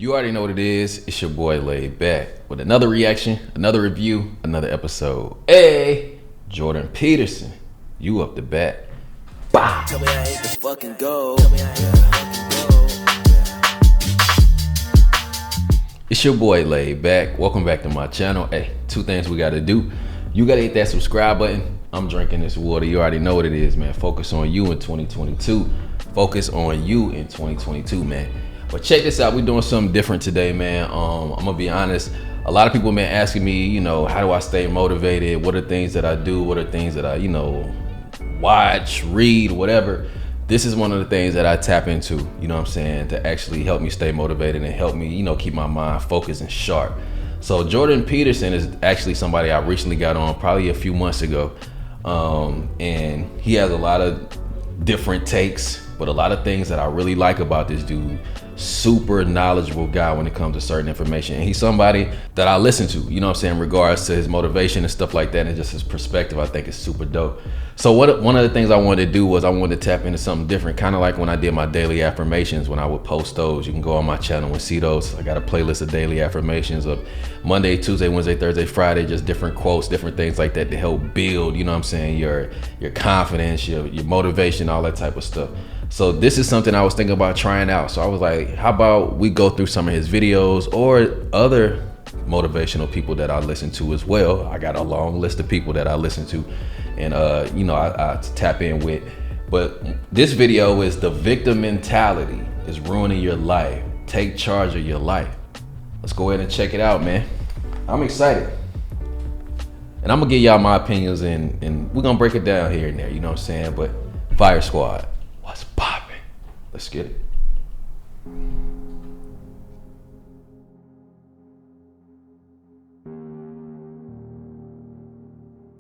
You already know what it is. It's your boy Laid Back with another reaction, another review, another episode. Hey, Jordan Peterson, you up the bat. Bah. Tell me I hate to fucking go. It's your boy Laid Back. Welcome back to my channel. Hey, two things we gotta do. You gotta hit that subscribe button. I'm drinking this water. You already know what it is, man. Focus on you in 2022. Focus on you in 2022, man. But check this out, we're doing something different today, man. I'm gonna be honest, a lot of people been asking me, how do I stay motivated? What are things that I do? What are things that I, watch, read, whatever. This is one of the things that I tap into, to actually help me stay motivated and help me, keep my mind focused and sharp. So Jordan Peterson is actually somebody I recently got on probably a few months ago. And he has a lot of different takes, but a lot of things that I really like about this dude. Super knowledgeable guy when it comes to certain information, and he's somebody that I listen to, in regards to his motivation and stuff like that, and just his perspective. I think is super dope. So one of the things I wanted to do was I wanted to tap into something different, kind of like when I did my daily affirmations. When I would post those, you can go on my channel and see those. I got a playlist of daily affirmations of Monday, Tuesday, Wednesday, Thursday, Friday, just different quotes, different things like that to help build, your confidence, your motivation, all that type of stuff. So this is something I was thinking about trying out. So I was like, how about we go through some of his videos or other motivational people that I listen to as well. I got a long list of people that I listen to and, I tap in with. But this video is the victim mentality is ruining your life. Take charge of your life. Let's go ahead and check it out, man. I'm excited. And I'm gonna give y'all my opinions and we're gonna break it down here and there, But Fire Squad. What's poppin'? Let's get it.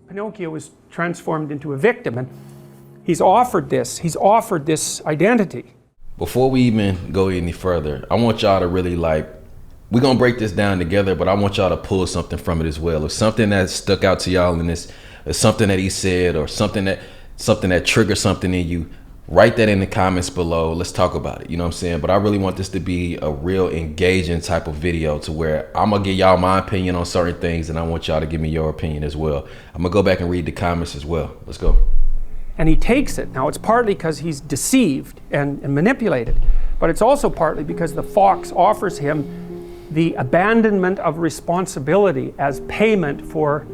Pinocchio is transformed into a victim, and he's offered this identity. Before we even go any further, I want y'all to really we're gonna break this down together, but I want y'all to pull something from it as well. If something that stuck out to y'all in this, or something that he said, or something that triggered something in you, write that in the comments below. Let's talk about it. But I really want this to be a real engaging type of video to where I'm gonna give y'all my opinion on certain things and I want y'all to give me your opinion as well. I'm gonna go back and read the comments as well. Let's go. And he takes it. Now it's partly because he's deceived and manipulated, but it's also partly because the fox offers him the abandonment of responsibility as payment for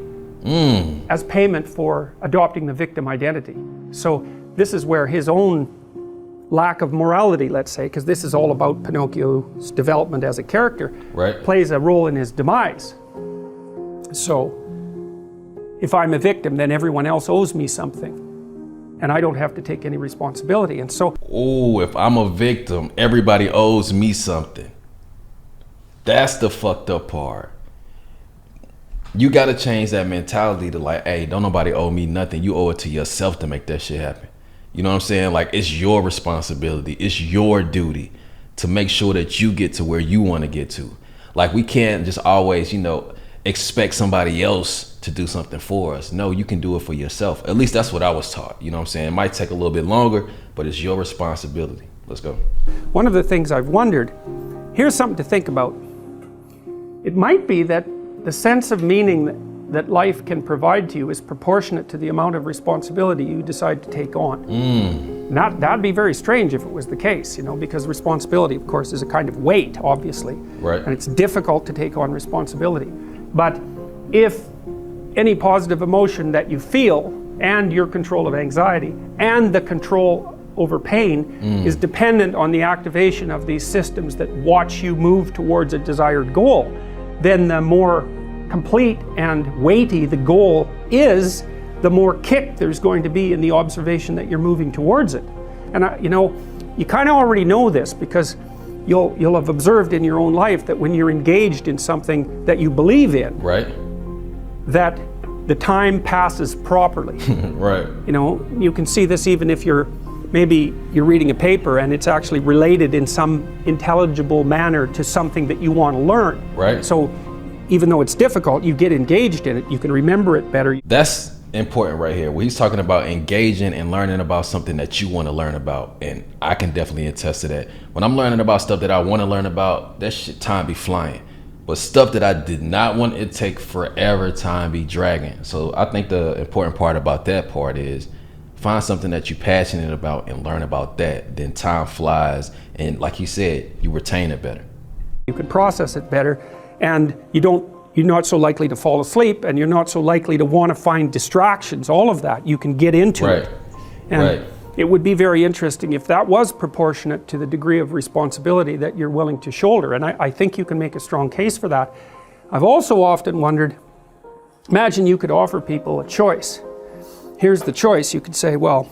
adopting the victim identity. So this is where his own lack of morality, let's say, because this is all about Pinocchio's development as a character, plays a role in his demise. So if I'm a victim, then everyone else owes me something, and I don't have to take any responsibility. And so, if I'm a victim, everybody owes me something. That's the fucked up part. You got to change that mentality to hey, don't nobody owe me nothing. You owe it to yourself to make that shit happen. You know what I'm saying? It's your responsibility. It's your duty to make sure that you get to where you want to get to. We can't just always, expect somebody else to do something for us. No, you can do it for yourself. At least that's what I was taught. You know what I'm saying? It might take a little bit longer, but it's your responsibility. Let's go. One of the things I've wondered, here's something to think about. It might be that the sense of meaning that life can provide to you is proportionate to the amount of responsibility you decide to take on. That'd be very strange if it was the case, because responsibility, of course, is a kind of weight, obviously. Right. And it's difficult to take on responsibility. But if any positive emotion that you feel and your control of anxiety and the control over pain is dependent on the activation of these systems that watch you move towards a desired goal, then the more complete and weighty the goal is, the more kick there's going to be in the observation that you're moving towards it. And you kind of already know this because you'll have observed in your own life that when you're engaged in something that you believe in, that the time passes properly. You can see this even if you're reading a paper and it's actually related in some intelligible manner to something that you want to learn. So even though it's difficult, you get engaged in it, you can remember it better. That's important right here. Where he's talking about engaging and learning about something that you want to learn about. And I can definitely attest to that. When I'm learning about stuff that I want to learn about, that shit time be flying. But stuff that I did not want, it take forever, time be dragging. So I think the important part about that part is find something that you're passionate about and learn about that. Then time flies. And like you said, you retain it better. You can process it better, and you're not so likely to fall asleep, and you're not so likely to want to find distractions. All of that, you can get into it. And it would be very interesting if that was proportionate to the degree of responsibility that you're willing to shoulder. And I think you can make a strong case for that. I've also often wondered, imagine you could offer people a choice. Here's the choice. You could say, well,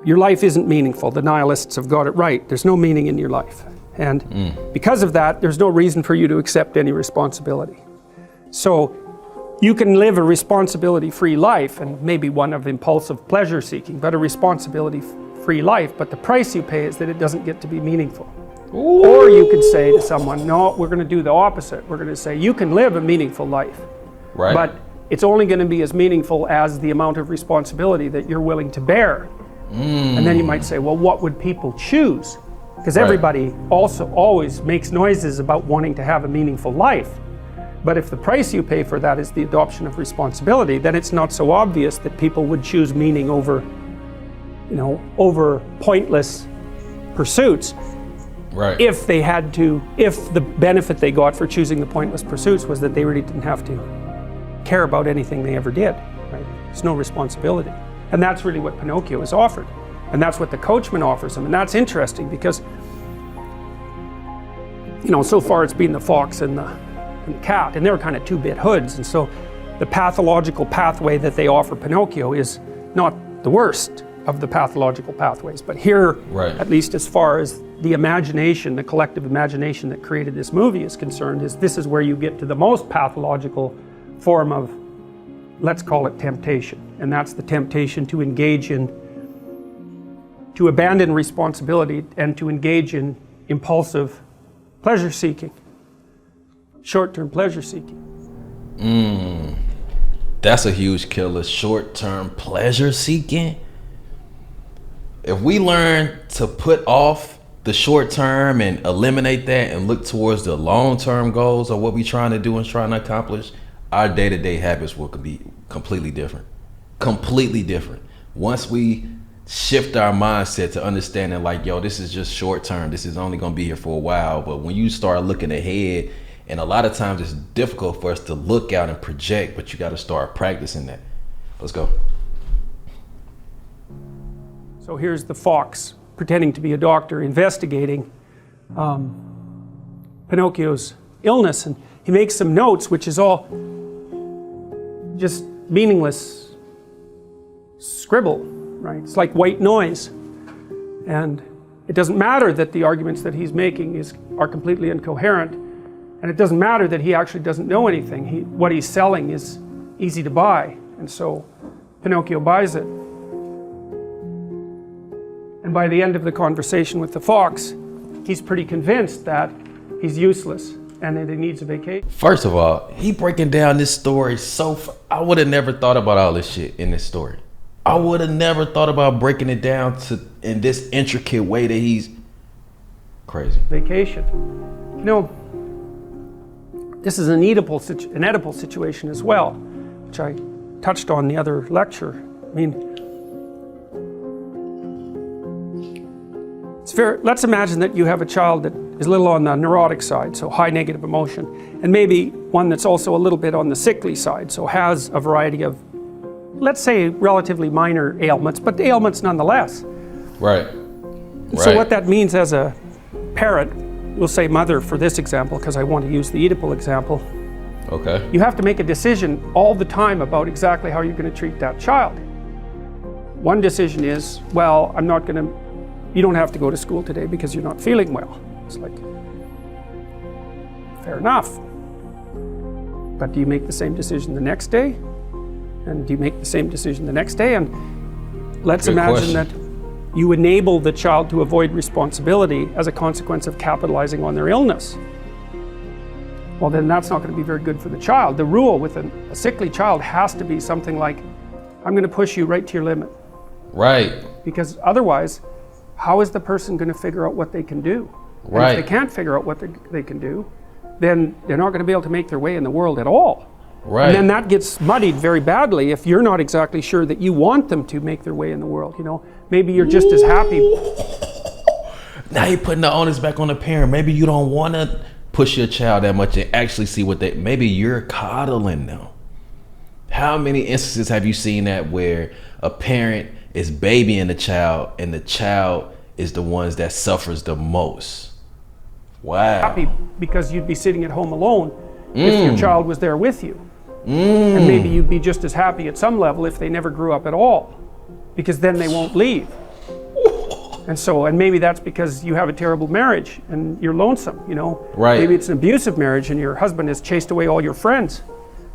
your life isn't meaningful. The nihilists have got it right. There's no meaning in your life. And because of that, there's no reason for you to accept any responsibility. So you can live a responsibility-free life, and maybe one of impulsive pleasure-seeking, but a responsibility-free life. But the price you pay is that it doesn't get to be meaningful. Ooh. Or you could say to someone, no, we're going to do the opposite. We're going to say, you can live a meaningful life, but it's only going to be as meaningful as the amount of responsibility that you're willing to bear. And then you might say, well, what would people choose? Because everybody also always makes noises about wanting to have a meaningful life. But if the price you pay for that is the adoption of responsibility, then it's not so obvious that people would choose meaning over, over pointless pursuits. If they had to, if the benefit they got for choosing the pointless pursuits was that they really didn't have to care about anything they ever did. There's no responsibility. And that's really what Pinocchio is offered. And that's what the coachman offers him. And that's interesting because, so far it's been the fox and the cat, and they're kind of two-bit hoods. And so the pathological pathway that they offer Pinocchio is not the worst of the pathological pathways. But here, at least as far as the imagination, the collective imagination that created this movie is concerned, this is where you get to the most pathological form of, let's call it temptation. And that's the temptation to engage in, to abandon responsibility and to engage in impulsive pleasure seeking, short-term pleasure seeking. That's a huge killer, short-term pleasure seeking. If we learn to put off the short term and eliminate that and look towards the long-term goals of what we're trying to do and trying to accomplish, our day-to-day habits will be completely different. Completely different. Once we shift our mindset to understanding like, yo, this is just short term. This is only going to be here for a while. But when you start looking ahead, and a lot of times it's difficult for us to look out and project, but you got to start practicing that. Let's go. So here's the fox pretending to be a doctor investigating Pinocchio's illness, and he makes some notes, which is all just meaningless scribble, right? It's like white noise. And it doesn't matter that the arguments that he's making are completely incoherent, and it doesn't matter that he actually doesn't know anything. What he's selling is easy to buy, and so Pinocchio buys it. And by the end of the conversation with the fox, he's pretty convinced that he's useless and that he needs a vacation. First of all, he breaking down this story I would have never thought about all this shit in this story. I would have never thought about breaking it down in this intricate way that he's crazy. Vacation. This is an edible situation as well, which I touched on the other lecture. I mean, let's imagine that you have a child that is a little on the neurotic side, so high negative emotion, and maybe one that's also a little bit on the sickly side, so has a variety of, let's say, relatively minor ailments, but ailments nonetheless. Right. So what that means as a parent, we'll say mother for this example, because I want to use the Oedipal example. Okay. You have to make a decision all the time about exactly how you're going to treat that child. One decision is, well, you don't have to go to school today because you're not feeling well. It's like, fair enough. But do you make the same decision the next day? And do you make the same decision the next day? And let's imagine that you enable the child to avoid responsibility as a consequence of capitalizing on their illness. well, then that's not going to be very good for the child. The rule with a sickly child has to be something like, I'm going to push you right to your limit. Right. Because otherwise, how is the person going to figure out what they can do? Right. And if they can't figure out what they can do, then they're not going to be able to make their way in the world at all. Right. And then that gets muddied very badly if you're not exactly sure that you want them to make their way in the world. You know, maybe you're just as happy. Now you're putting the onus back on the parent. Maybe you don't want to push your child that much and actually see what maybe you're coddling them. How many instances have you seen that where a parent is babying the child and the child is the ones that suffers the most? Wow. Happy because you'd be sitting at home alone if your child was there with you. And maybe you'd be just as happy at some level if they never grew up at all, because then they won't leave. And maybe that's because you have a terrible marriage and you're lonesome, you know. Right. Maybe it's an abusive marriage and your husband has chased away all your friends,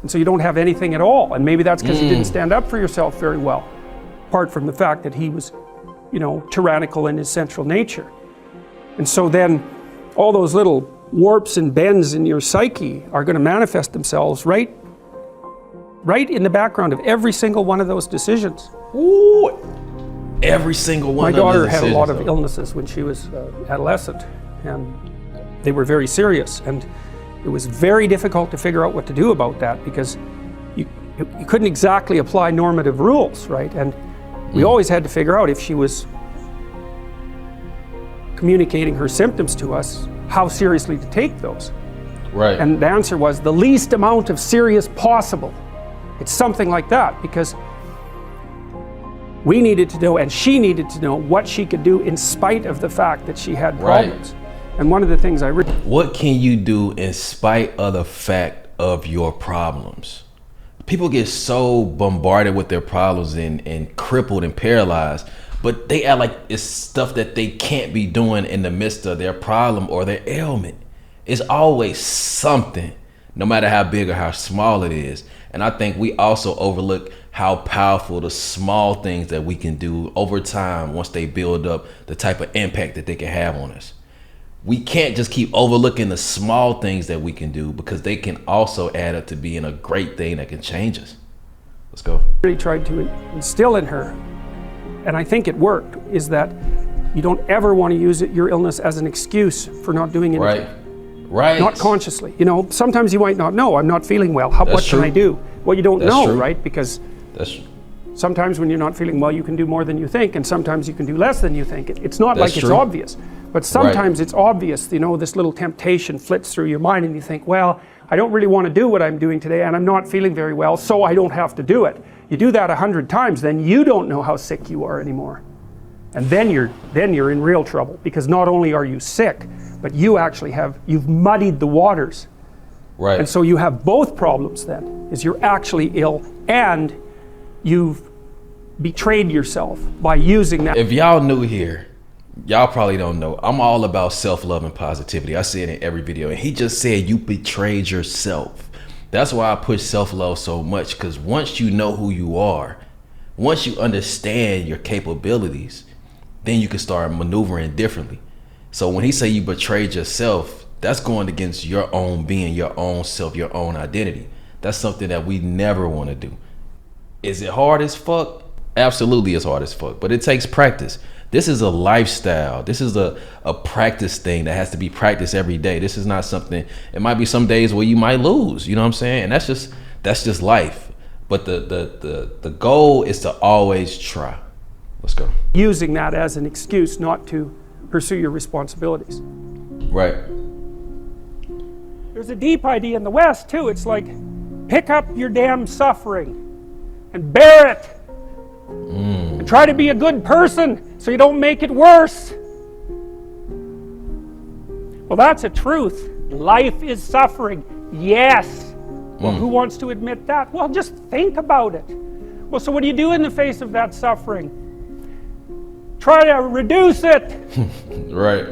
and so you don't have anything at all. And maybe that's because you didn't stand up for yourself very well, apart from the fact that he was, you know, tyrannical in his central nature. And so then all those little warps and bends in your psyche are going to manifest themselves right in the background of every single one of those decisions. Ooh, every single one. My daughter had a lot of illnesses when she was adolescent, and they were very serious, and it was very difficult to figure out what to do about that, because you couldn't exactly apply normative rules, right? And we always had to figure out, if she was communicating her symptoms to us, how seriously to take those. Right. And the answer was the least amount of serious possible. It's something like that, because we needed to know, and she needed to know, what she could do in spite of the fact that she had problems. Right. And one of the things what can you do in spite of the fact of your problems? People get so bombarded with their problems and crippled and paralyzed, but they act like it's stuff that they can't be doing in the midst of their problem or their ailment. It's always something, no matter how big or how small it is. And I think we also overlook how powerful the small things that we can do over time, once they build up, the type of impact that they can have on us. We can't just keep overlooking the small things that we can do, because they can also add up to being a great thing that can change us. Let's go. Really tried to instill in her, and I think it worked, is that you don't ever want to use your illness as an excuse for not doing anything. Right. Not consciously. You know, sometimes you might not know, I'm not feeling well. What can I do? Well, you don't know, right? Because sometimes when you're not feeling well, you can do more than you think, and sometimes you can do less than you think. It's not like it's obvious, but sometimes it's obvious. You know, this little temptation flits through your mind, and you think, well, I don't really want to do what I'm doing today, and I'm not feeling very well, so I don't have to do it. You do that 100 times, then you don't know how sick you are anymore. And then you're in real trouble, because not only are you sick, but you've muddied the waters. Right. And so you have both problems then, is you're actually ill and you've betrayed yourself by using that. If y'all new here, y'all probably don't know, I'm all about self-love and positivity. I say it in every video, and he just said you betrayed yourself. That's why I push self-love so much, because once you know who you are, once you understand your capabilities, then you can start maneuvering differently. So when he say you betrayed yourself, that's going against your own being, your own self, your own identity. That's something that we never want to do. Is it hard as fuck? Absolutely, it's hard as fuck, but it takes practice. This is a lifestyle. This is a practice thing that has to be practiced every day. This is not something, it might be some days where you might lose, you know what I'm saying? And that's just life. But the goal is to always try. Let's go. Using that as an excuse not to pursue your responsibilities. Right. There's a deep idea in the West too. It's like, pick up your damn suffering and bear it. And try to be a good person so you don't make it worse. Well, that's a truth. Life is suffering. Yes. Well, who wants to admit that? Well, just think about it. Well, so what do you do in the face of that suffering? Try to reduce it. Right.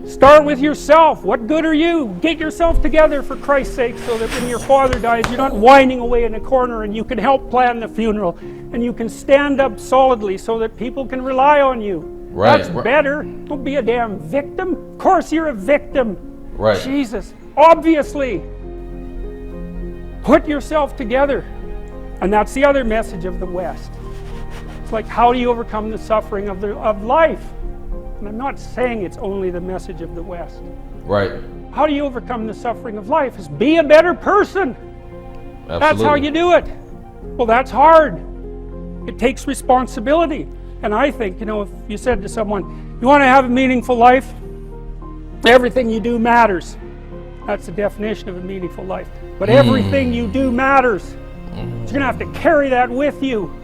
Start with yourself. What good are you? Get yourself together, for Christ's sake, so that when your father dies, you're not whining away in a corner, and you can help plan the funeral, and you can stand up solidly so that people can rely on you. Right. That's better. Don't be a damn victim. Of course you're a victim. Right. Jesus. Obviously. Put yourself together. And that's the other message of the West. It's like, how do you overcome the suffering of life? And I'm not saying it's only the message of the West. Right. How do you overcome the suffering of life? Is be a better person. Absolutely. That's how you do it. Well, that's hard. It takes responsibility. And I think, if you said to someone, you want to have a meaningful life? Everything you do matters. That's the definition of a meaningful life. But everything you do matters. So you're going to have to carry that with you.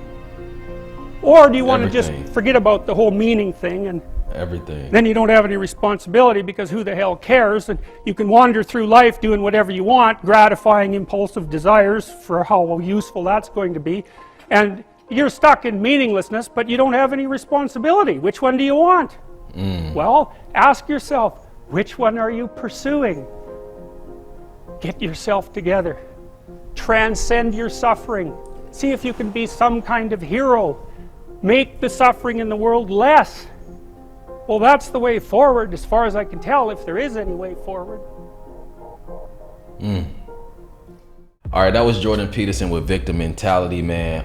Or do you want to just forget about the whole meaning thing and everything? Then you don't have any responsibility, because who the hell cares? And you can wander through life doing whatever you want, gratifying impulsive desires for how useful that's going to be. And you're stuck in meaninglessness, but you don't have any responsibility. Which one do you want? Well, ask yourself, which one are you pursuing? Get yourself together. Transcend your suffering. See if you can be some kind of hero. Make the suffering in the world less. Well, that's the way forward, as far as I can tell, if there is any way forward. All right, that was Jordan Peterson with Victim Mentality, man.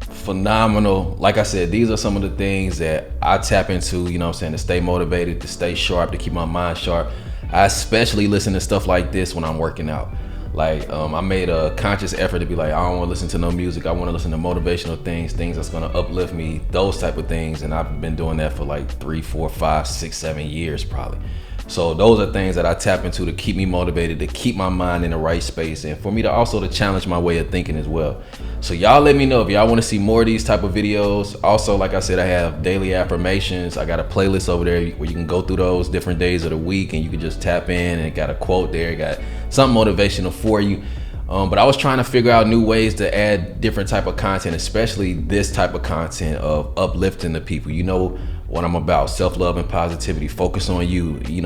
Phenomenal. Like I said, these are some of the things that I tap into, to stay motivated, to stay sharp, to keep my mind sharp. I especially listen to stuff like this when I'm working out. Like, I made a conscious effort to be like, I don't want to listen to no music. I want to listen to motivational things that's going to uplift me, those type of things. And I've been doing that for like 3, 4, 5, 6, 7 years probably. So those are things that I tap into to keep me motivated, to keep my mind in the right space, and for me to also to challenge my way of thinking as well. So y'all let me know if y'all want to see more of these type of videos. Also, like I said, I have daily affirmations. I got a playlist over there where you can go through those different days of the week, and you can just tap in, and it got a quote there, it got something motivational for you. But I was trying to figure out new ways to add different type of content, especially this type of content of uplifting the people. You know what I'm about, self-love and positivity, focus on you, in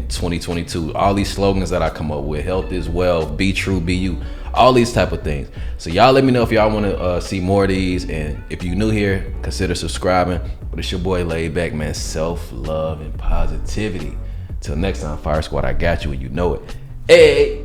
2022. All these slogans that I come up with, health is wealth, be true, be you, all these type of things. So y'all let me know if y'all want to see more of these, and if you're new here, consider subscribing. But it's your boy Laid Back, man, self-love and positivity. Till next time, Fire Squad, I got you and you know it. Hey!